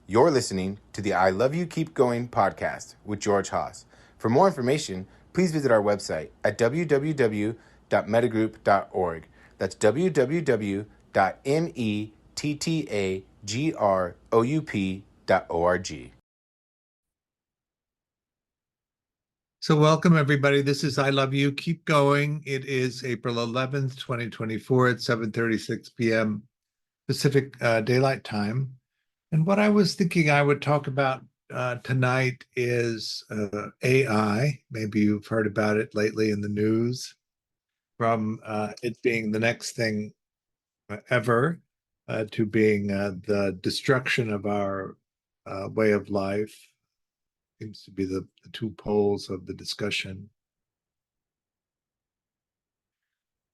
You're listening to the I Love You Keep Going podcast with George Haas. For more information, please visit our website at www.mettagroup.org. That's www.mettagroup.org. So welcome, everybody. This is I Love You. Keep going. It is April 11th, 2024 at 7:36 p.m. Pacific Daylight Time. And what I was thinking I would talk about tonight is AI. Maybe you've heard about it lately in the news, from it being the next thing ever to being the destruction of our way of life. Seems to be the two poles of the discussion.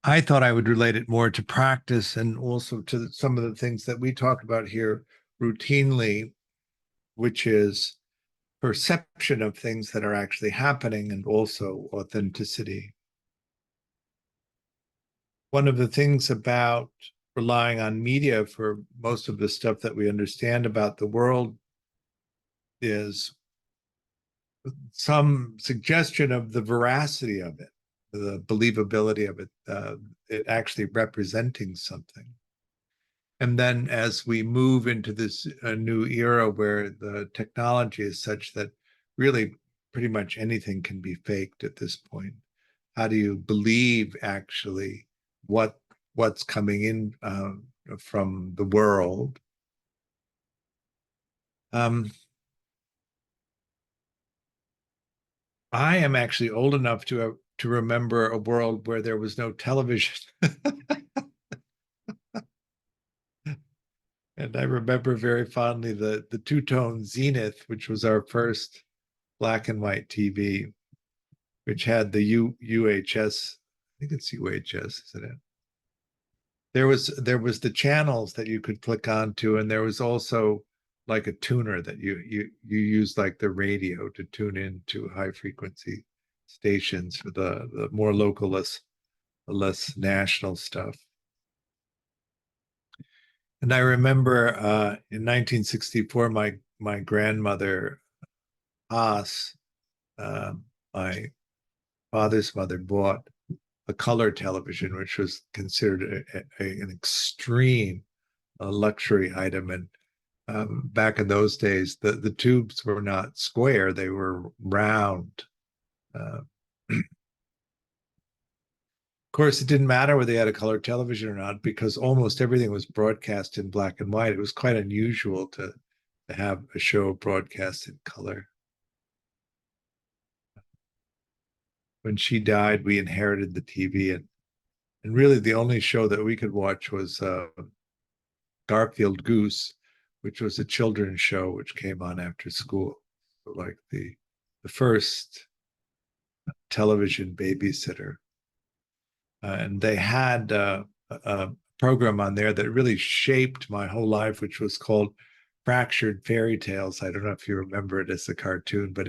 I thought I would relate it more to practice and also to some of the things that we talk about here routinely, which is perception of things that are actually happening and also authenticity. One of the things about relying on media for most of the stuff that we understand about the world is some suggestion of the veracity of it, the believability of it actually representing something. And then as we move into this new era where the technology is such that really pretty much anything can be faked at this point, how do you believe actually what's coming in from the world? I am actually old enough to remember a world where there was no television. And I remember very fondly the two-tone Zenith, which was our first black and white TV, which had the UHS. I think it's UHS, isn't it? There was the channels that you could click onto, and there was also like a tuner that you use like the radio to tune into high frequency stations for the more local, less national stuff. And I remember in 1964, my grandmother Haas, my father's mother, bought a color television, which was considered an extreme luxury item. And back in those days, the tubes were not square; they were round. Of course, it didn't matter whether they had a color television or not, because almost everything was broadcast in black and white. It was quite unusual to have a show broadcast in color. When she died, we inherited the TV, and really the only show that we could watch was Garfield Goose, which was a children's show which came on after school, so like the first television babysitter. And they had a program on there that really shaped my whole life, which was called Fractured Fairy Tales. I don't know if you remember it as a cartoon, but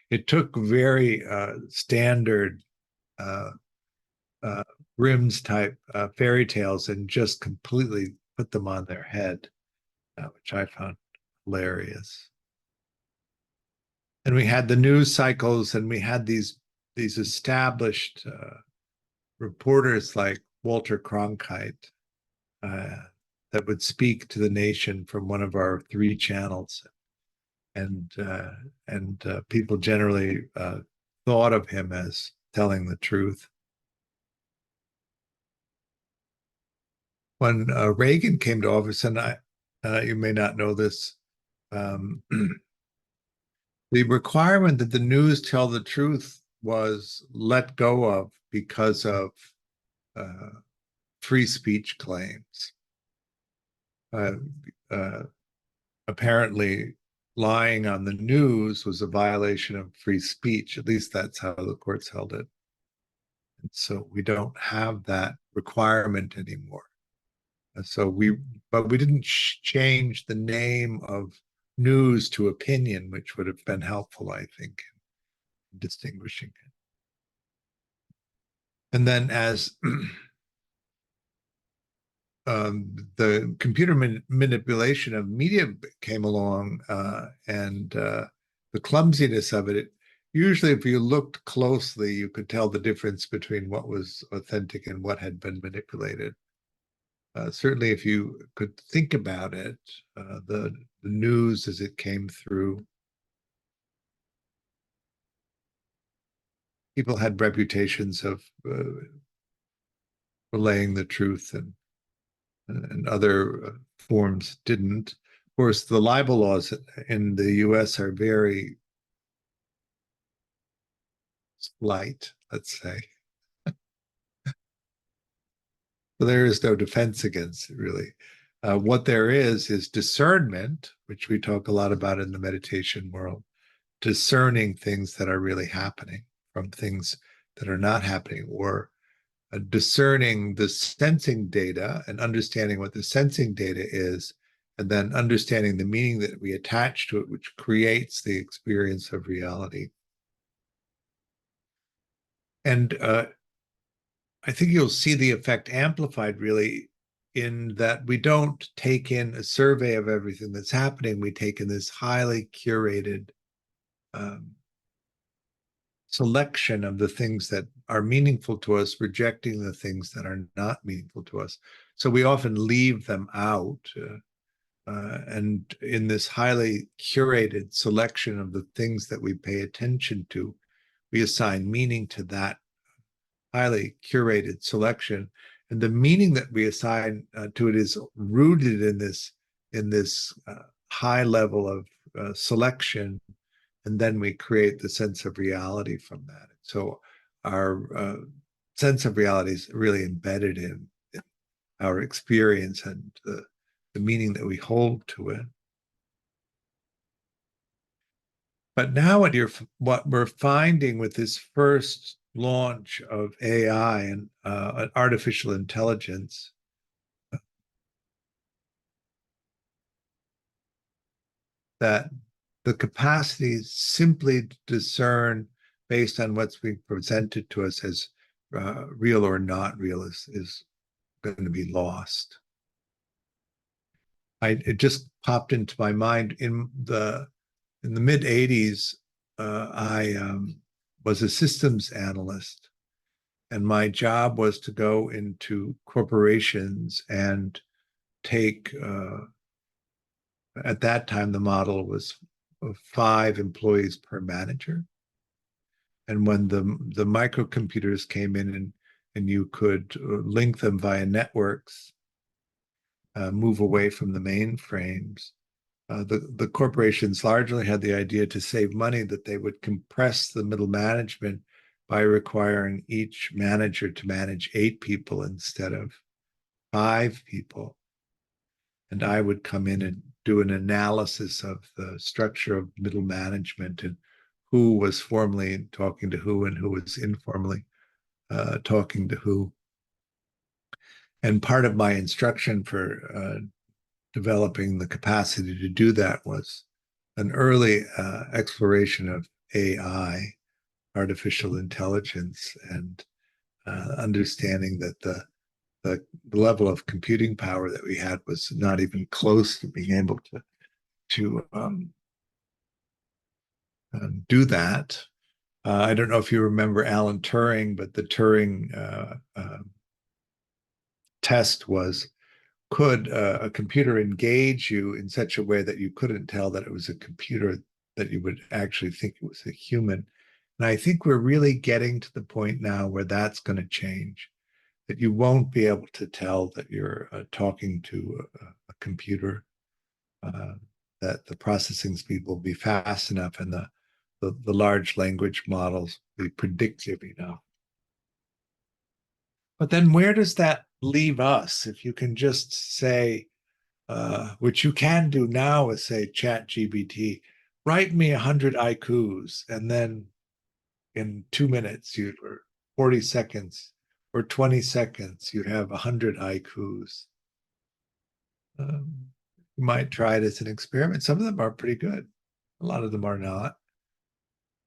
it took very standard Grimm's type fairy tales and just completely put them on their head, which I found hilarious. And we had the news cycles, and we had these established reporters like Walter Cronkite that would speak to the nation from one of our three channels, and people generally thought of him as telling the truth. When Reagan came to office, and you may not know this, the requirement that the news tell the truth was let go of because of free speech claims. Apparently, lying on the news was a violation of free speech. At least that's how the courts held it. And so we don't have that requirement anymore. But we didn't change the name of news to opinion, which would have been helpful, I think, in distinguishing it. And then as the computer manipulation of media came along, and the clumsiness of it, usually if you looked closely, you could tell the difference between what was authentic and what had been manipulated. Certainly, if you could think about it, the news as it came through, people had reputations of relaying the truth, and other forms didn't. Of course, the libel laws in the US are very light, let's say. So there is no defense against it, really. What there is discernment, which we talk a lot about in the meditation world, discerning things that are really happening from things that are not happening, or discerning the sensing data and understanding what the sensing data is, and then understanding the meaning that we attach to it, which creates the experience of reality. And I think you'll see the effect amplified really in that we don't take in a survey of everything that's happening. We take in this highly curated selection of the things that are meaningful to us, rejecting the things that are not meaningful to us. So we often leave them out. And in this highly curated selection of the things that we pay attention to, we assign meaning to that highly curated selection. And the meaning that we assign to it is rooted in this high level of selection, and then we create the sense of reality from that. So our sense of reality is really embedded in our experience and the meaning that we hold to it. But now what we're finding with this first launch of AI and artificial intelligence, that the capacity simply to discern based on what's being presented to us as real or not real is going to be lost. It just popped into my mind in the mid 80s. I was a systems analyst, and my job was to go into corporations and take, at that time, the model was 5 employees per manager. And when the microcomputers came in and you could link them via networks, move away from the mainframes, the corporations largely had the idea to save money that they would compress the middle management by requiring each manager to manage 8 people instead of 5 people. And I would come in and do an analysis of the structure of middle management and who was formally talking to who and who was informally talking to who. And part of my instruction for developing the capacity to do that was an early exploration of AI, artificial intelligence, and understanding that the level of computing power that we had was not even close to being able to do that. I don't know if you remember Alan Turing, but the Turing test was, could a computer engage you in such a way that you couldn't tell that it was a computer, that you would actually think it was a human? And I think we're really getting to the point now where that's going to change, that you won't be able to tell that you're talking to a computer, that the processing speed will be fast enough and the large language models will be predictive enough. But then where does that leave us? If you can just say, which you can do now with, say, ChatGPT, write me 100 haikus, and then in 2 minutes, or 40 seconds, or 20 seconds, you'd have 100 haikus. You might try it as an experiment. Some of them are pretty good. A lot of them are not.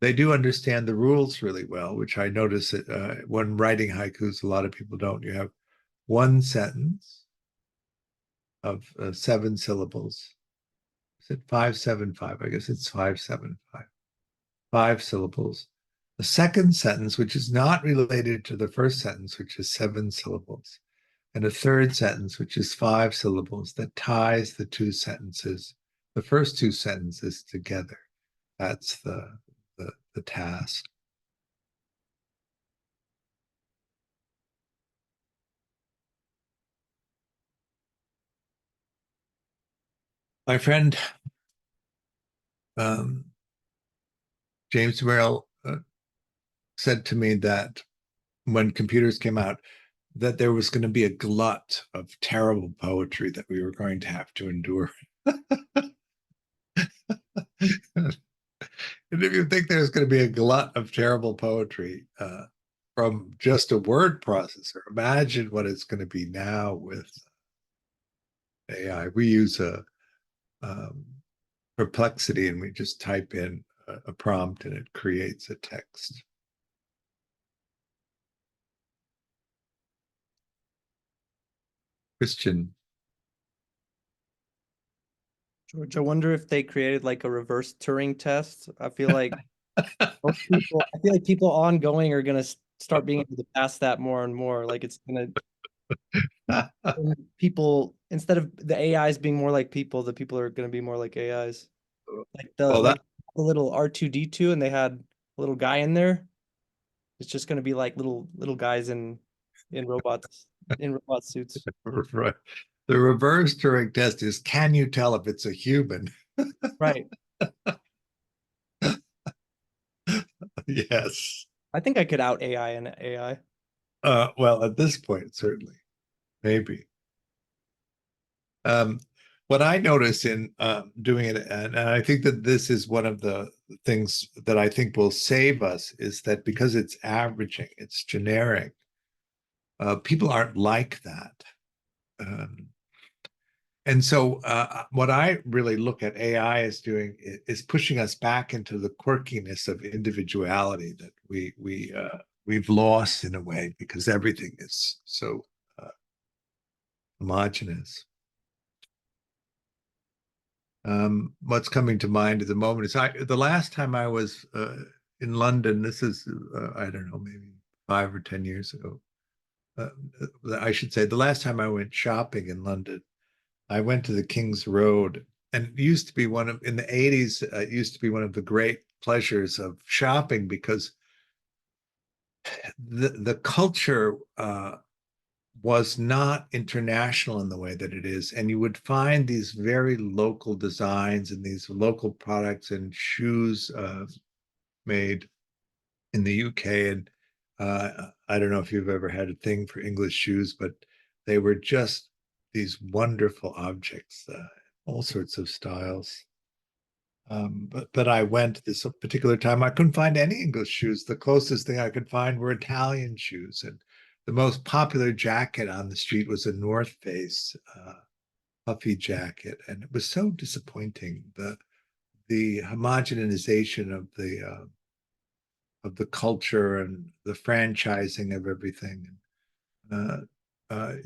They do understand the rules really well, which I notice that when writing haikus, a lot of people don't. You have one sentence, seven syllables. Is it 575? I guess it's 575. Five syllables. The second sentence, which is not related to the first sentence, which is seven syllables, and a third sentence, which is five syllables, that ties the two sentences, the first two sentences together. That's the task. My friend James Merrill said to me that when computers came out, that there was going to be a glut of terrible poetry that we were going to have to endure. And if you think there's going to be a glut of terrible poetry from just a word processor, imagine what it's going to be now with AI. We use a Perplexity and we just type in a prompt and it creates a text. Christian. George, I wonder if they created like a reverse Turing test. I feel like people ongoing are gonna start being able to pass that more and more. Like it's gonna people instead of the AIs being more like people, the people are gonna be more like AIs. Like Well, the little R2D2 and they had a little guy in there. It's just gonna be like little guys in robot suits. right. The reverse Turing test is, can you tell if it's a human? Right. Yes. I think I could out AI and AI. Well, at this point, certainly, maybe. What I notice in doing it, and I think that this is one of the things that I think will save us, is that because it's averaging, it's generic, people aren't like that. And so what I really look at AI as doing is pushing us back into the quirkiness of individuality that we've lost in a way because everything is so homogenous. What's coming to mind at the moment is the last time I was in London, this is, I don't know, maybe 5 or 10 years ago. I should say the last time I went shopping in London, I went to the King's Road, and it used to be in the 80s, it used to be one of the great pleasures of shopping because the culture was not international in the way that it is. And you would find these very local designs and these local products and shoes made in the UK. And I don't know if you've ever had a thing for English shoes, but they were just these wonderful objects, all sorts of styles. But I went this particular time, I couldn't find any English shoes. The closest thing I could find were Italian shoes. And the most popular jacket on the street was a North Face puffy jacket. And it was so disappointing. The homogenization of the culture and the franchising of everything.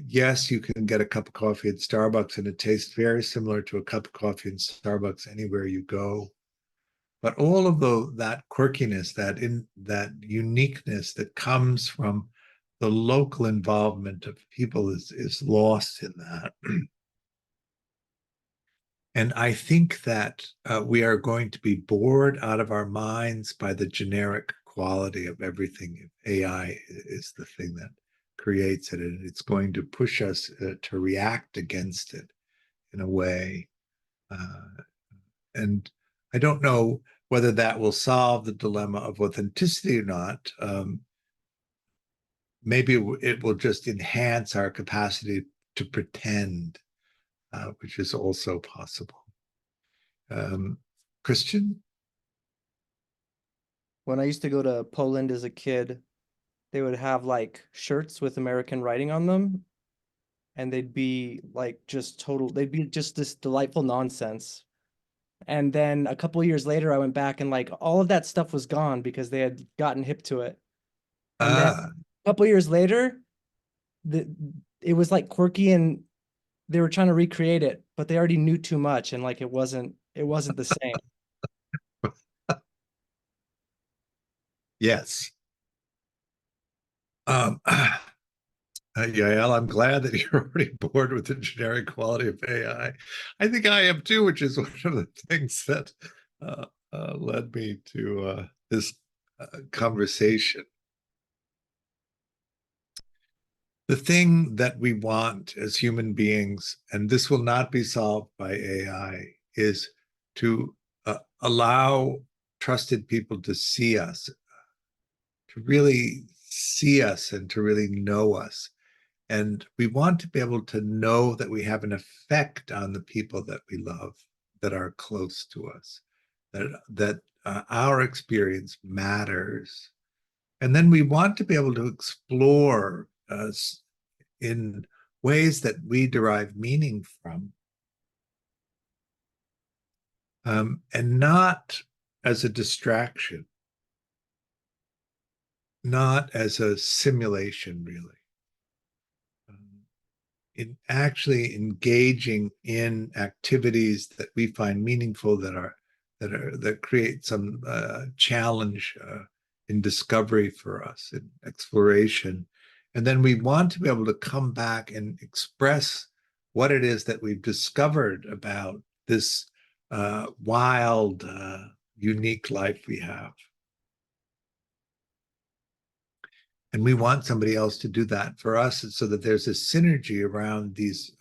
Yes, you can get a cup of coffee at Starbucks and it tastes very similar to a cup of coffee in Starbucks anywhere you go. But all of that quirkiness, that uniqueness that comes from the local involvement of people is lost in that. And I think that we are going to be bored out of our minds by the generic quality of everything. AI is the thing that creates it, and it's going to push us to react against it in a way. And I don't know whether that will solve the dilemma of authenticity or not. Maybe it will just enhance our capacity to pretend, which is also possible. Christian? When I used to go to Poland as a kid, they would have like shirts with American writing on them, and they'd be like they'd be just this delightful nonsense. And then a couple of years later, I went back and like all of that stuff was gone because they had gotten hip to it. And then a couple of years later, the it was like quirky and they were trying to recreate it, but they already knew too much, and like it wasn't the same. Yes. Yael, I'm glad that you're already bored with the generic quality of AI. I think I am too, which is one of the things that led me to this conversation. The thing that we want as human beings, and this will not be solved by AI, is to allow trusted people to see us, to really see us and to really know us. And we want to be able to know that we have an effect on the people that we love, that are close to us, that our experience matters. And then we want to be able to explore in ways that we derive meaning from, and not as a distraction, not as a simulation, really. In actually engaging in activities that we find meaningful, that create some challenge in discovery for us, in exploration. And then we want to be able to come back and express what it is that we've discovered about this wild, unique life we have. And we want somebody else to do that for us, so that there's a synergy around these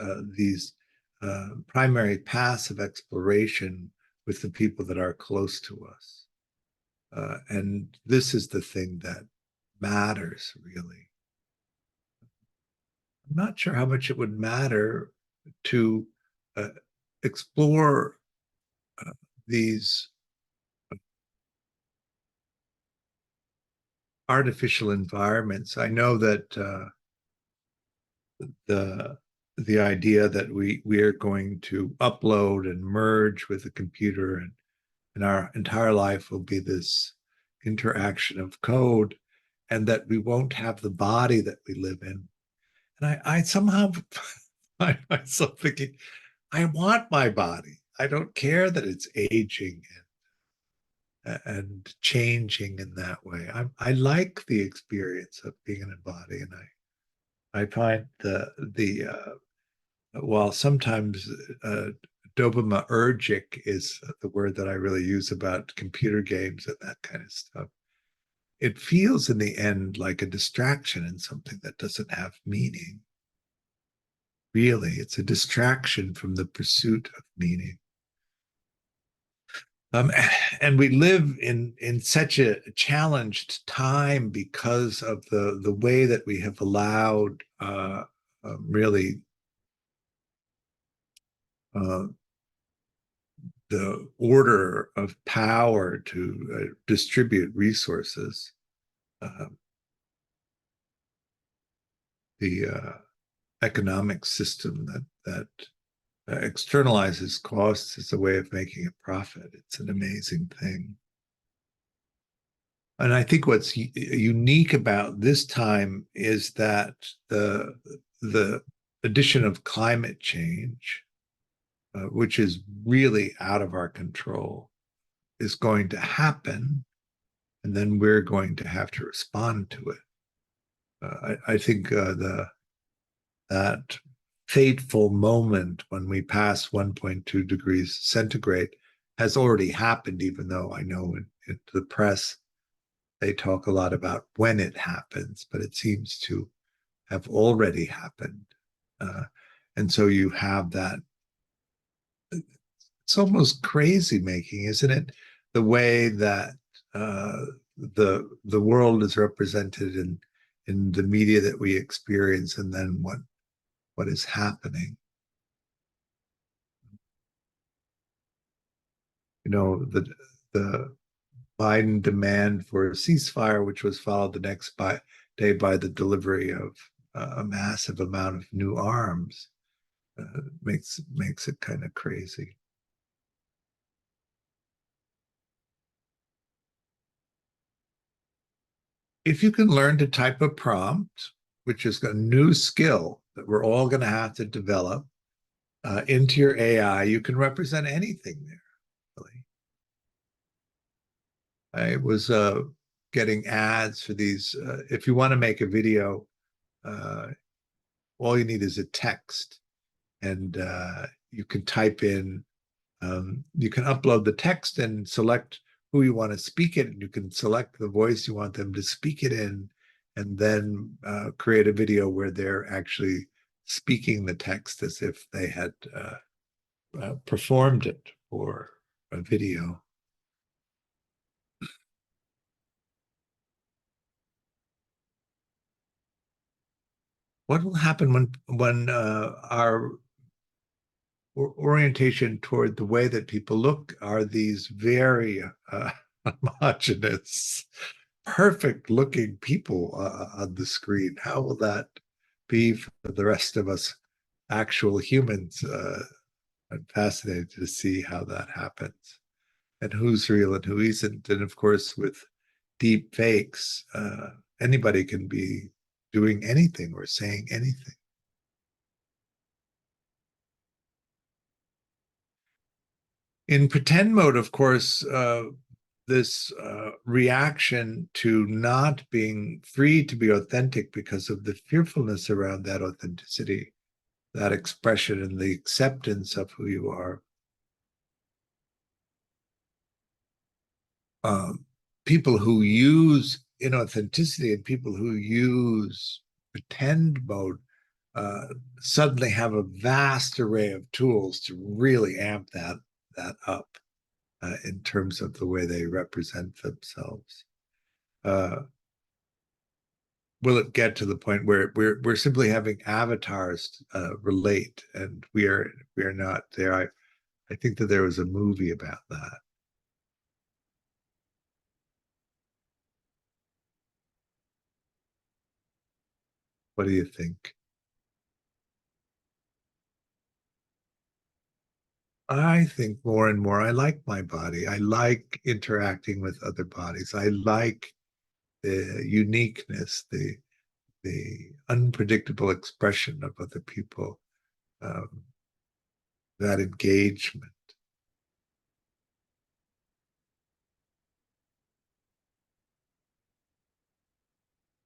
primary paths of exploration with the people that are close to us. And this is the thing that matters, really. I'm not sure how much it would matter to explore these artificial environments. I know that the idea that we are going to upload and merge with the computer, and our entire life will be this interaction of code, and that we won't have the body that we live in. And I somehow find myself thinking, I want my body. I don't care that it's aging and changing in that way. I like the experience of being in a body, and I find the while sometimes dopaminergic is the word that I really use about computer games and that kind of stuff, it feels in the end like a distraction and something that doesn't have meaning. Really, it's a distraction from the pursuit of meaning. And we live in such a challenged time because of the way that we have allowed really the order of power to distribute resources. The economic system that externalizes costs as a way of making a profit. It's an amazing thing. And I think what's unique about this time is that the addition of climate change, which is really out of our control, is going to happen, and then we're going to have to respond to it. I think that fateful moment when we pass 1.2 degrees centigrade has already happened, even though I know in the press they talk a lot about when it happens, but it seems to have already happened. And so you have that. It's almost crazy making, isn't it? The way that the world is represented in the media that we experience, and then what is happening. You know, the Biden demand for a ceasefire, which was followed the next day by the delivery of a massive amount of new arms, makes it kind of crazy. If you can learn to type a prompt, which is a new skill that we're all going to have to develop, into your AI, you can represent anything there, really. I was getting ads for these. If you want to make a video, all you need is a text, and you can type in, you can upload the text and select who you want to speak it, and you can select the voice you want them to speak it in, and then create a video where they're actually speaking the text as if they had performed it for a video. What will happen when our orientation toward the way that people look are these very homogenous, perfect looking people on the screen? How will that be for the rest of us actual humans? I'm fascinated to see how that happens and who's real and who isn't. And of course, with deep fakes, anybody can be doing anything or saying anything. In pretend mode, of course, this reaction to not being free to be authentic because of the fearfulness around that authenticity, that expression, and the acceptance of who you are. People who use inauthenticity and people who use pretend mode suddenly have a vast array of tools to really amp that up in terms of the way they represent themselves. Will it get to the point where we're simply having avatars relate, and we are not there? I think that there was a movie about that. What do you think? I think more and more I like my body. I like interacting with other bodies. I like the uniqueness, the unpredictable expression of other people, that engagement.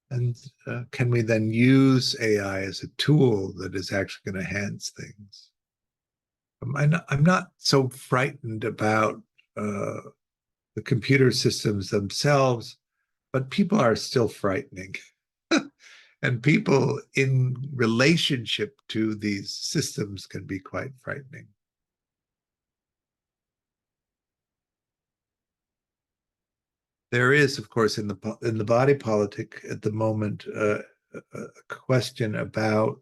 And can we then use AI as a tool that is actually going to enhance things? I'm not so frightened about the computer systems themselves, but people are still frightening. And people in relationship to these systems can be quite frightening. There is, of course, in the body politic at the moment, a question about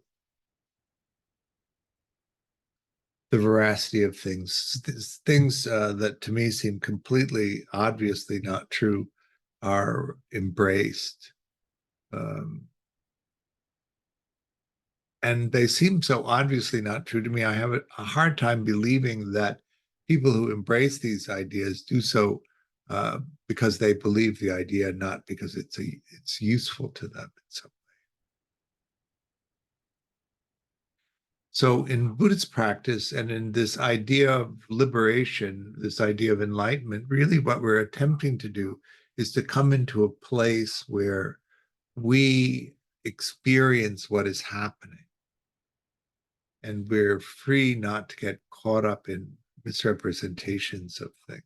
the veracity of things. Things that to me seem completely obviously not true are embraced. And they seem so obviously not true to me. I have a hard time believing that people who embrace these ideas do so because they believe the idea, not because it's useful to them in some way. So in Buddhist practice and in this idea of liberation, this idea of enlightenment, really what we're attempting to do is to come into a place where we experience what is happening. And we're free not to get caught up in misrepresentations of things.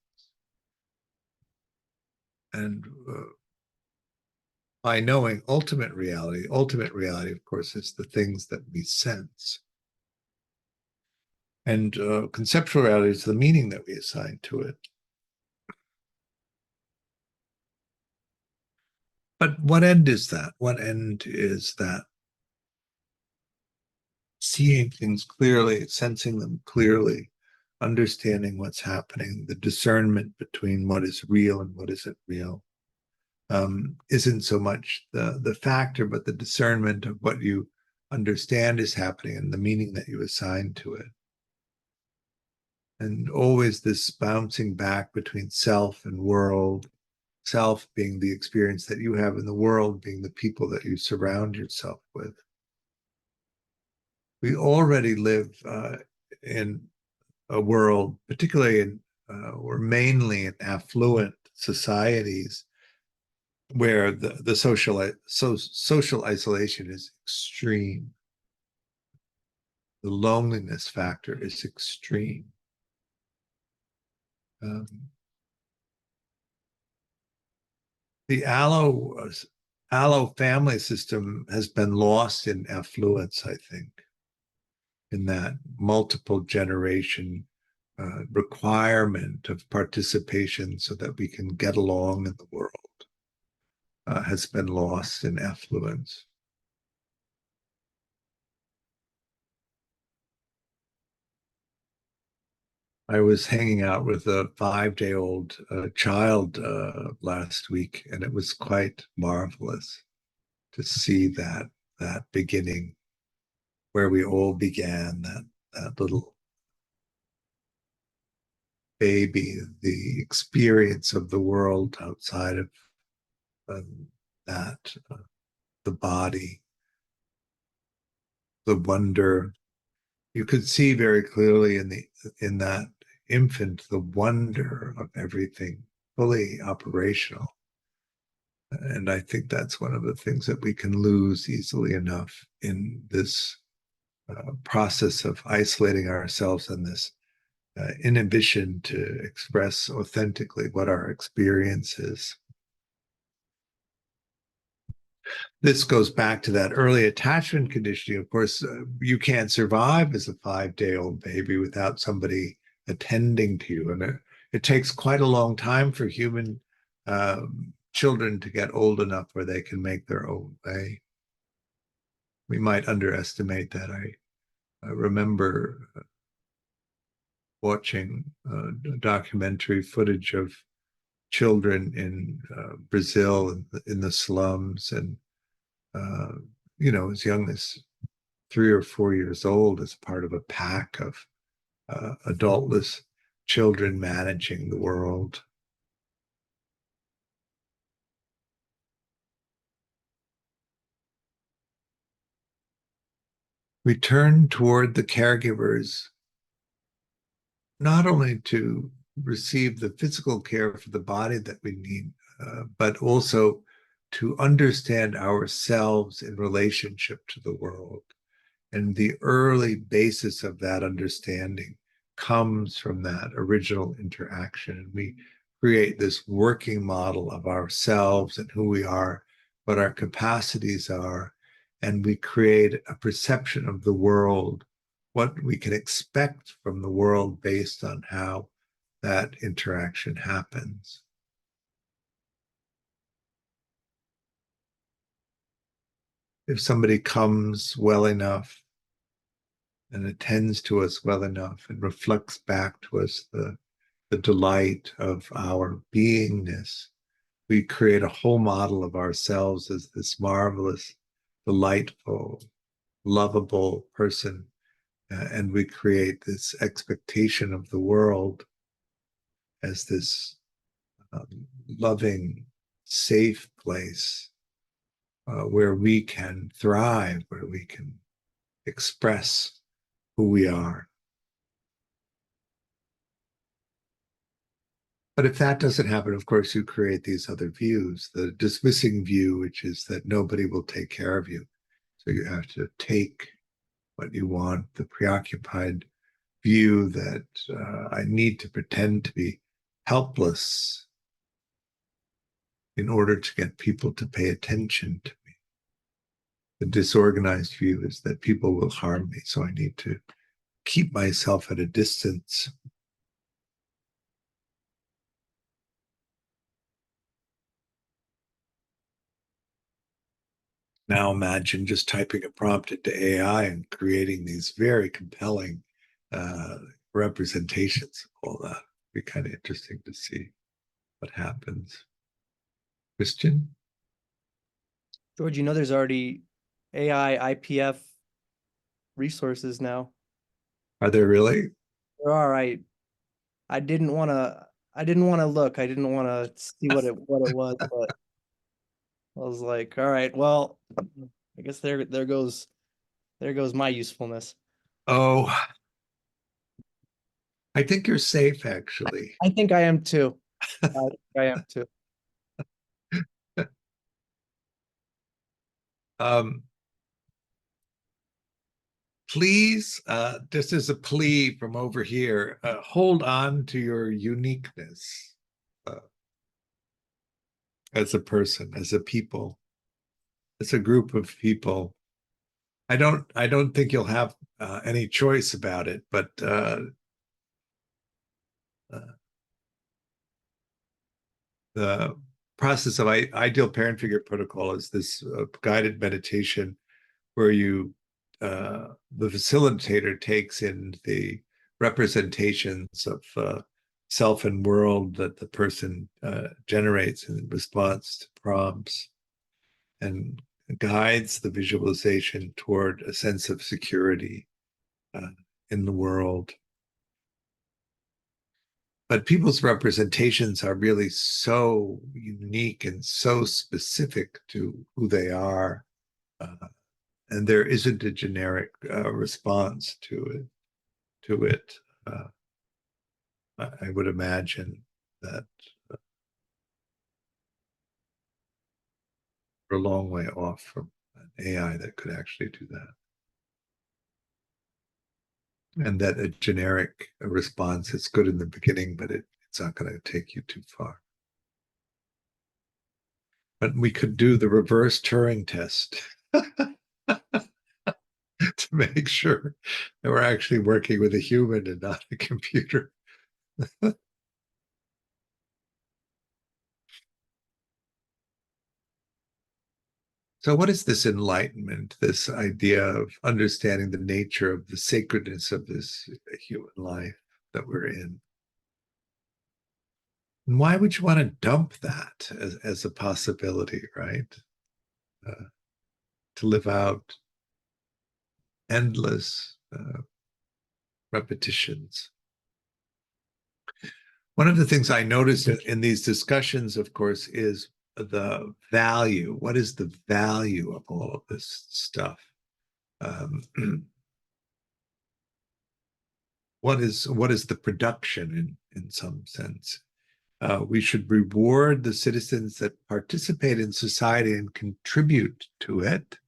And by knowing ultimate reality, of course, is the things that we sense. And conceptual reality is the meaning that we assign to it. But what end is that? What end is that? Seeing things clearly, sensing them clearly, understanding what's happening, the discernment between what is real and what isn't real, isn't so much the factor, but the discernment of what you understand is happening and the meaning that you assign to it. And always this bouncing back between self and world, self being the experience that you have in the world, being the people that you surround yourself with. We already live in a world, particularly in or mainly in affluent societies, where the social isolation is extreme. The loneliness factor is extreme. The allo family system has been lost in affluence, I think, in that multiple generation requirement of participation so that we can get along in the world has been lost in affluence. I was hanging out with a 5-day-old child last week, and it was quite marvelous to see that beginning where we all began, that little baby, the experience of the world outside of that, the body, the wonder. You could see very clearly in that infant the wonder of everything fully operational. And I think that's one of the things that we can lose easily enough in this process of isolating ourselves and this inhibition to express authentically what our experience is. This goes back to that early attachment conditioning. Of course, you can't survive as a 5-day-old baby without somebody attending to you. And it takes quite a long time for human children to get old enough where they can make their own way. We might underestimate that. I remember watching documentary footage of children in Brazil in the slums, and as young as 3 or 4 years old, as part of a pack of adultless children managing the world. We turn toward the caregivers not only to receive the physical care for the body that we need, but also to understand ourselves in relationship to the world. And the early basis of that understanding comes from that original interaction. And we create this working model of ourselves and who we are, what our capacities are, and we create a perception of the world, what we can expect from the world based on how that interaction happens. If somebody comes well enough and attends to us well enough and reflects back to us the delight of our beingness, we create a whole model of ourselves as this marvelous, delightful, lovable person. And we create this expectation of the world as this loving, safe place where we can thrive, where we can express who we are. But if that doesn't happen, of course, you create these other views, the dismissing view, which is that nobody will take care of you. So you have to take what you want, the preoccupied view that I need to pretend to be helpless in order to get people to pay attention to me. The disorganized view is that people will harm me, so I need to keep myself at a distance. Now imagine just typing a prompt into AI and creating these very compelling representations of all that. It'd be kind of interesting to see what happens. Christian? George, there's already AI IPF resources now. Are there really? There are. I didn't want to look. I didn't want to see what it was, but I was like, all right, well, I guess there goes my usefulness. Oh, I think you're safe, actually. I think I am too. I think I am too. Um, please, just as a plea from over here, hold on to your uniqueness as a person, as a people, as a group of people. I don't think you'll have any choice about it, but uh, the process of ideal parent figure protocol is this guided meditation where the facilitator takes in the representations of self and world that the person generates in response to prompts and guides the visualization toward a sense of security uh, in the world. But people's representations are really so unique and so specific to who they are. And there isn't a generic response to it. Uh, I would imagine that we're a long way off from an AI that could actually do that. And that a generic response is good in the beginning, but it's not going to take you too far. But we could do the reverse Turing test to make sure that we're actually working with a human and not a computer. So, what is this enlightenment, this idea of understanding the nature of the sacredness of this human life that we're in? And why would you want to dump that as a possibility, right? Uh, to live out endless repetitions. One of the things I noticed in these discussions, of course, is the value. What is the value of all of this stuff? Um, what is the production in some sense? We should reward the citizens that participate in society and contribute to it.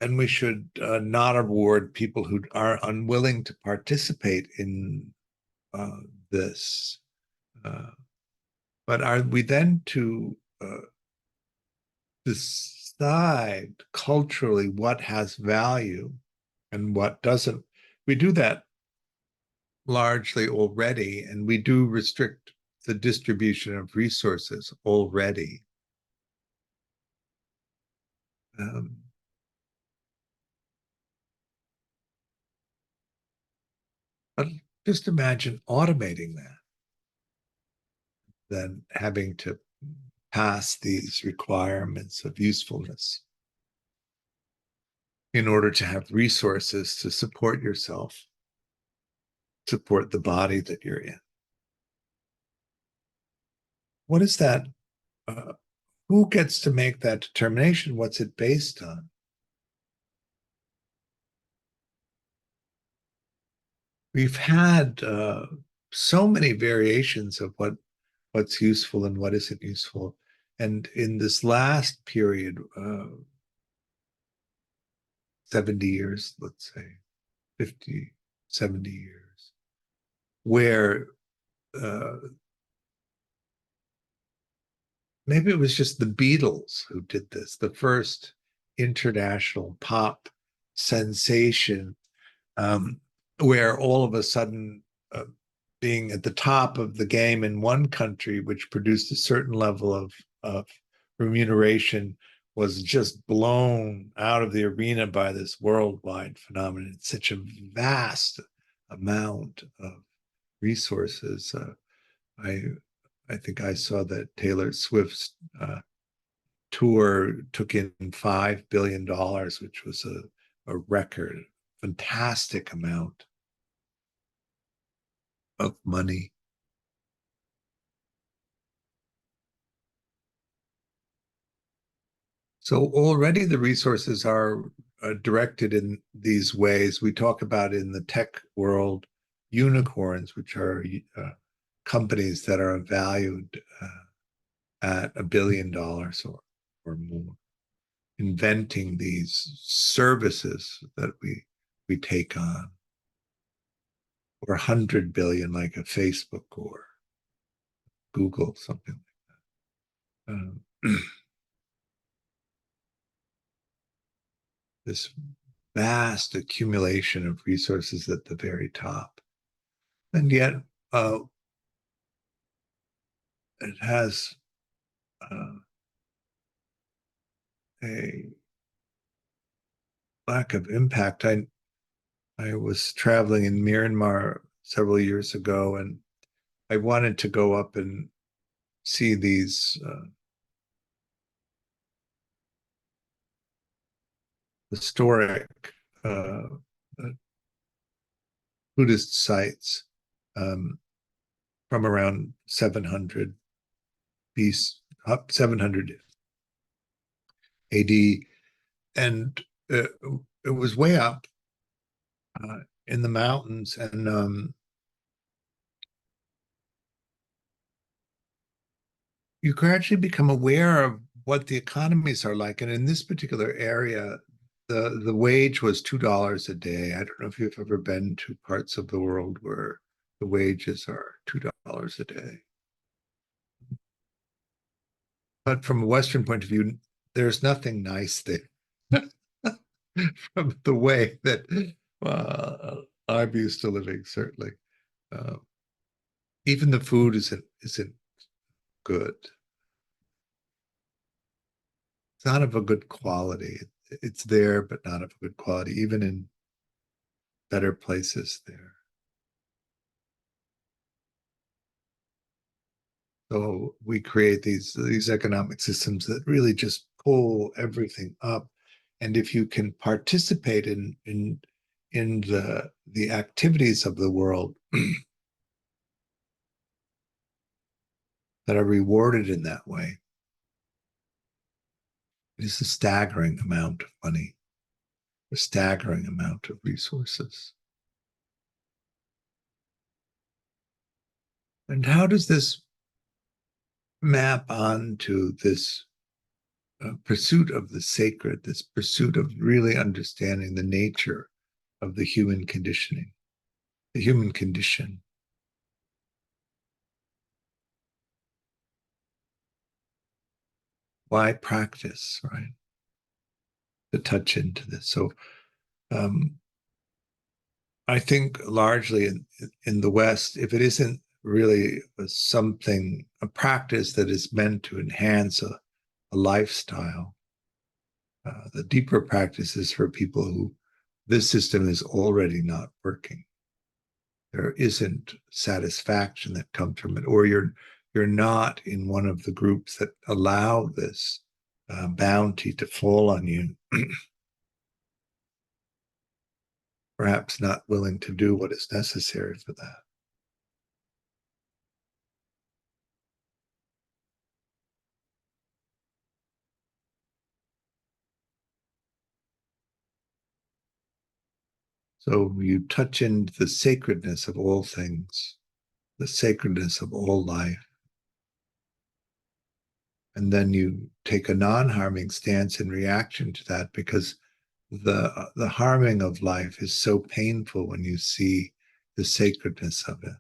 And we should not reward people who are unwilling to participate in this. But are we then to decide culturally what has value and what doesn't? We do that largely already, and we do restrict the distribution of resources already. But just imagine automating that, then having to pass these requirements of usefulness in order to have resources to support yourself, support the body that you're in. What is that? Who gets to make that determination? What's it based on? We've had so many variations of what's useful and what isn't useful. And in this last period, 70 years, let's say, 50, 70 years, where maybe it was just the Beatles who did this, the first international pop sensation, where all of a sudden, being at the top of the game in one country, which produced a certain level of remuneration, was just blown out of the arena by this worldwide phenomenon. It's such a vast amount of resources. I think I saw that Taylor Swift's tour took in $5 billion, which was a record, fantastic amount of money. So already the resources are directed in these ways. We talk about in the tech world unicorns, which are companies that are valued at $1 billion or more, inventing these services that we take on, or 100 billion like a Facebook or Google, something like that. This vast accumulation of resources at the very top. And yet it has a lack of impact. I was traveling in Myanmar several years ago, and I wanted to go up and see these historic uh, Buddhist sites from around 700 BC, up 700 AD, and it was way up in the mountains, and you gradually become aware of what the economies are like. And in this particular area, the wage was $2 a day. I don't know if you've ever been to parts of the world where the wages are $2 a day. But from a Western point of view, there's nothing nice there. From the way that I'm used to living, certainly. Even the food isn't good. It's not of a good quality. It's there, but not of a good quality, even in better places there. So we create these economic systems that really just pull everything up. And if you can participate in the activities of the world that are rewarded in that way, it is a staggering amount of money, a staggering amount of resources. And how does this map onto this pursuit of the sacred, this pursuit of really understanding the nature of the human conditioning, the human condition? Why practice, right? To touch into this. So I think largely in the West, if it isn't really a practice that is meant to enhance a lifestyle, the deeper practice is for people who this system is already not working. There isn't satisfaction that comes from it, or you're not in one of the groups that allow this bounty to fall on you. Perhaps not willing to do what is necessary for that. So you touch into the sacredness of all things, the sacredness of all life. And then you take a non-harming stance in reaction to that, because the harming of life is so painful when you see the sacredness of it.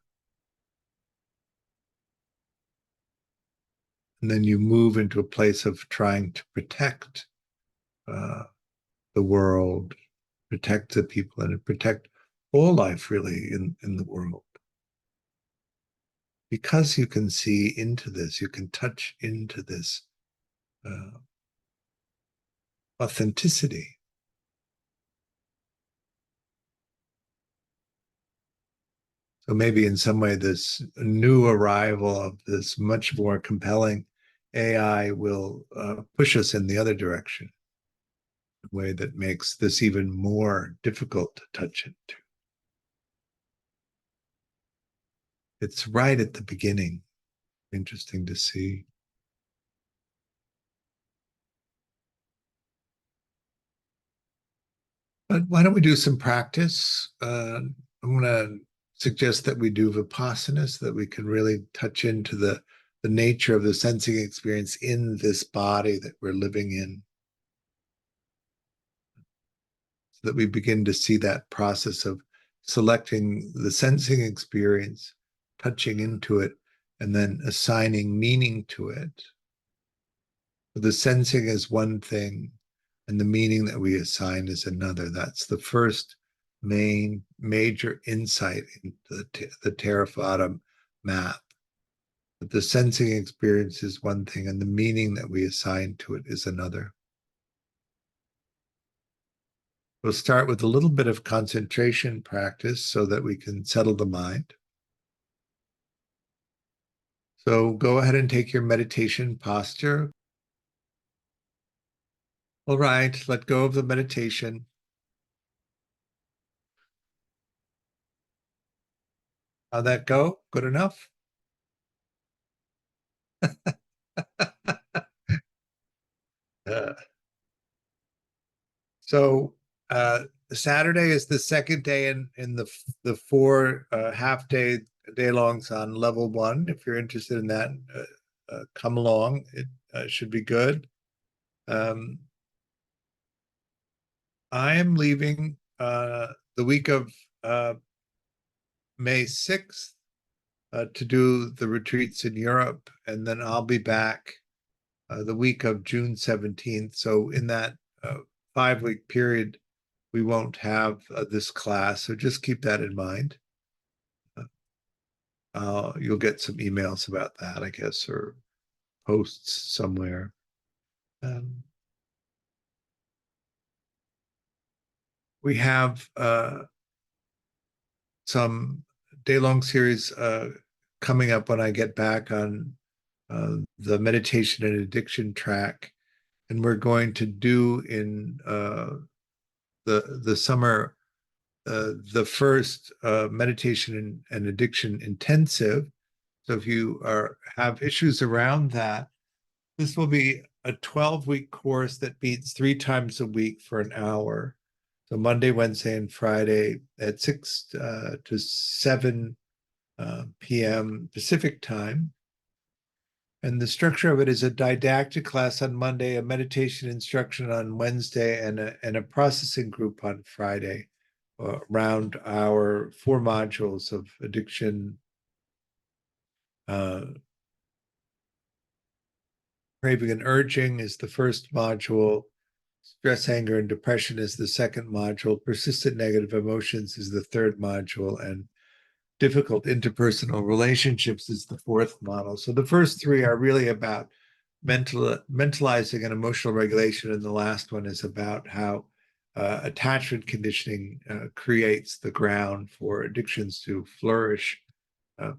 And then you move into a place of trying to protect the world, protect the people, and protect all life really in the world. Because you can see into this, you can touch into this authenticity. So maybe in some way, this new arrival of this much more compelling AI will push us in the other direction, in a way that makes this even more difficult to touch into. It's right at the beginning. Interesting to see. But why don't we do some practice? I'm going to suggest that we do Vipassana so that we can really touch into the nature of the sensing experience in this body that we're living in. So that we begin to see that process of selecting the sensing experience, touching into it, and then assigning meaning to it. The sensing is one thing, and the meaning that we assign is another. That's the first major insight into the Theravada map. But the sensing experience is one thing, and the meaning that we assign to it is another. We'll start with a little bit of concentration practice so that we can settle the mind. So go ahead and take your meditation posture. All right, let go of the meditation. How'd that go? Good enough? Uh, so Saturday is the second day in the four day longs on level 1. If you're interested in that, come along. It should be good. I am leaving the week of May 6th to do the retreats in Europe, and then I'll be back the week of June 17th. So in that 5-week period, we won't have this class. So just keep that in mind. You'll get some emails about that, I guess, or posts somewhere. We have some day-long series coming up when I get back on the meditation and addiction track. And we're going to do in the summer the first meditation and addiction intensive. So if you have issues around that, this will be a 12-week course that meets 3 times a week for an hour. So Monday, Wednesday, and Friday at 6 to 7 p.m. Pacific time. And the structure of it is a didactic class on Monday, a meditation instruction on Wednesday, and a processing group on Friday around our 4 modules of addiction, craving and urging is the first module. Stress, anger, and depression is the second module. Persistent negative emotions is the third module. And difficult interpersonal relationships is the 4th model. So the first 3 are really about mentalizing and emotional regulation. And the last one is about how attachment conditioning creates the ground for addictions to flourish,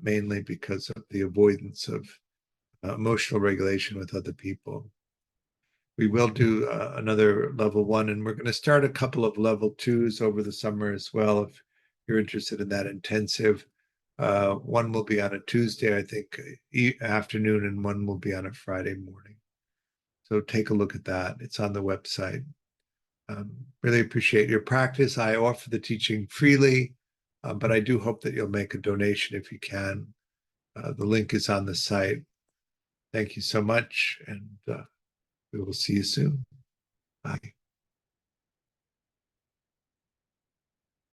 mainly because of the avoidance of emotional regulation with other people. We will do another level 1, and we're going to start a couple of level 2s over the summer as well. If you're interested in that intensive, one will be on a Tuesday, I think, afternoon, and one will be on a Friday morning. So take a look at that. It's on the website. Really appreciate your practice. I offer the teaching freely, but I do hope that you'll make a donation if you can. The link is on the site. Thank you so much, and we will see you soon. Bye.